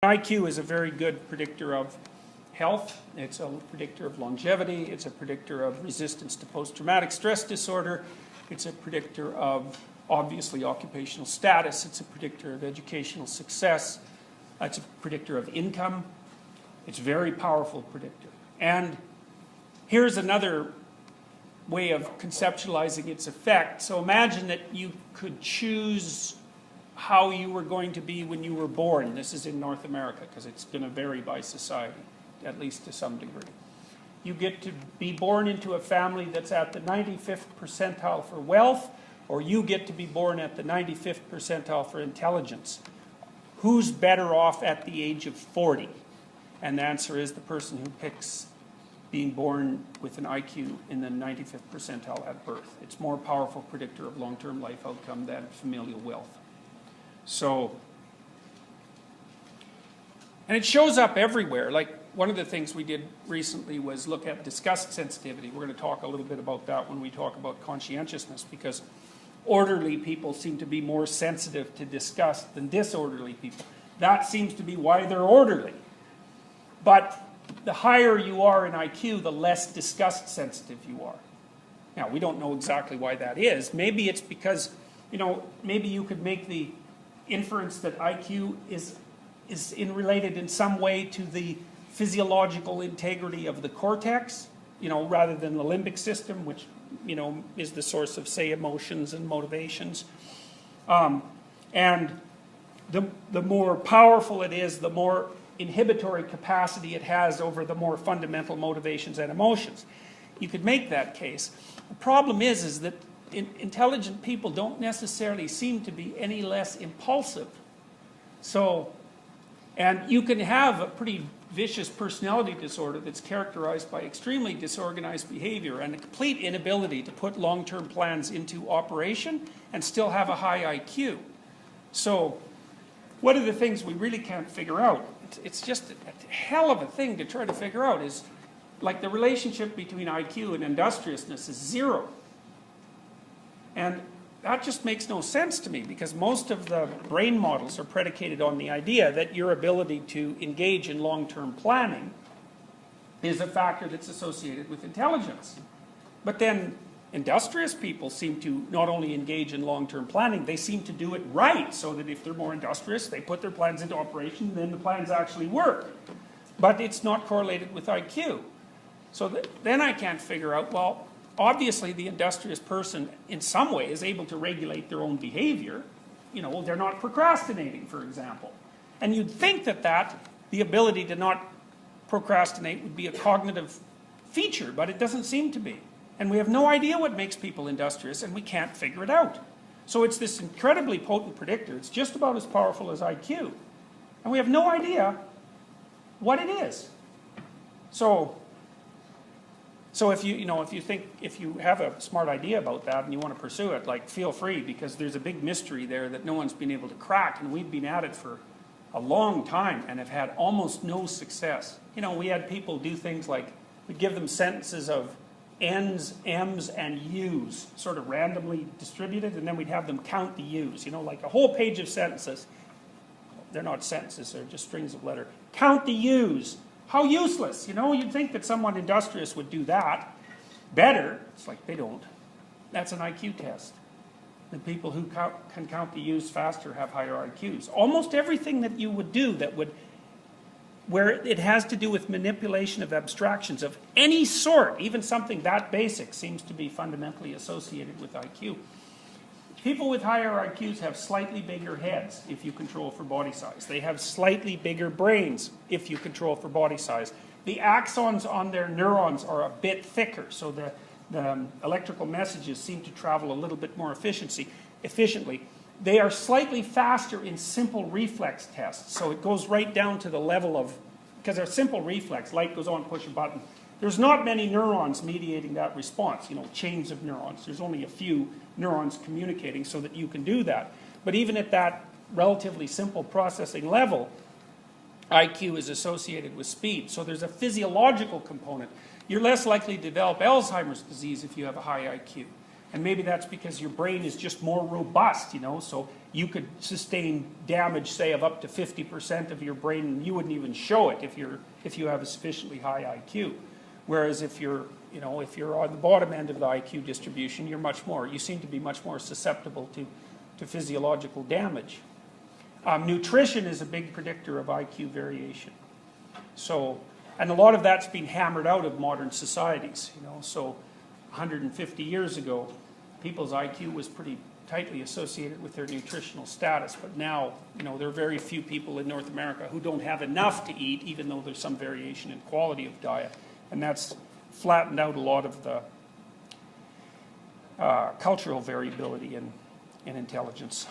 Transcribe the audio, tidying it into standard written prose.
IQ is a very good predictor of health. It's a predictor of longevity. It's a predictor of resistance to post-traumatic stress disorder. It's a predictor of, obviously, occupational status. It's a predictor of educational success. It's a predictor of income. It's a very powerful predictor. And here's another way of conceptualizing its effect. So imagine that you could choose how you were going to be when you were born. This is in North America, because it's going to vary by society, at least to some degree. You get to be born into a family that's at the 95th percentile for wealth, or you get to be born at the 95th percentile for intelligence. Who's better off at the age of 40? And the answer is the person who picks being born with an IQ in the 95th percentile at birth. It's a more powerful predictor of long-term life outcome than familial wealth. So, and it shows up everywhere. Like, one of the things we did recently was look at disgust sensitivity. We're going to talk a little bit about that when we talk about conscientiousness, because orderly people seem to be more sensitive to disgust than disorderly people. That seems to be why they're orderly. But the higher you are in IQ, the less disgust sensitive you are. Now, we don't know exactly why that is. Maybe it's because, maybe you could make the inference that IQ is related in some way to the physiological integrity of the cortex, rather than the limbic system, which, is the source of, say, emotions and motivations. And the more powerful it is, the more inhibitory capacity it has over the more fundamental motivations and emotions. You could make that case. The problem is that intelligent people don't necessarily seem to be any less impulsive. So, and you can have a pretty vicious personality disorder that's characterized by extremely disorganized behavior and a complete inability to put long-term plans into operation and still have a high IQ. So, one of the things we really can't figure out, it's just a hell of a thing to try to figure out, is like the relationship between IQ and industriousness is 0. And that just makes no sense to me, because most of the brain models are predicated on the idea that your ability to engage in long-term planning is a factor that's associated with intelligence. But then industrious people seem to not only engage in long-term planning, they seem to do it right, so that if they're more industrious, they put their plans into operation, then the plans actually work. But it's not correlated with IQ. So then I can't figure out, well, obviously the industrious person in some way is able to regulate their own behavior. They're not procrastinating, for example. And you'd think that the ability to not procrastinate would be a cognitive feature, but it doesn't seem to be. And we have no idea what makes people industrious, and we can't figure it out. So it's this incredibly potent predictor. It's just about as powerful as IQ. And we have no idea what it is. So if you have a smart idea about that and you want to pursue it, feel free, because there's a big mystery there that no one's been able to crack, and we've been at it for a long time and have had almost no success. We had people do things like, we'd give them sentences of N's, M's, and U's, sort of randomly distributed, and then we'd have them count the U's, like a whole page of sentences. They're not sentences, they're just strings of letters. Count the U's. How useless, you'd think that someone industrious would do that better. It's like they don't. That's an IQ test. The people who can count the U's faster have higher IQs. Almost everything that you would do where it has to do with manipulation of abstractions of any sort, even something that basic, seems to be fundamentally associated with IQ. People with higher IQs have slightly bigger heads if you control for body size. They have slightly bigger brains if you control for body size. The axons on their neurons are a bit thicker, so the electrical messages seem to travel a little bit more efficiently. They are slightly faster in simple reflex tests, so it goes right down to the level of, because they're simple reflex, light goes on, push a button. There's not many neurons mediating that response, chains of neurons. There's only a few neurons communicating so that you can do that. But even at that relatively simple processing level, IQ is associated with speed. So there's a physiological component. You're less likely to develop Alzheimer's disease if you have a high IQ. And maybe that's because your brain is just more robust, you know, so you could sustain damage, say, of up to 50% of your brain, and you wouldn't even show it if you have a sufficiently high IQ. Whereas if you're, you know, if you're on the bottom end of the IQ distribution, you seem to be much more susceptible to physiological damage. Nutrition is a big predictor of IQ variation. So, and a lot of that's been hammered out of modern societies, you know, so 150 years ago, people's IQ was pretty tightly associated with their nutritional status, but now, you know, there are very few people in North America who don't have enough to eat, even though there's some variation in quality of diet, and that's flattened out a lot of the cultural variability in intelligence.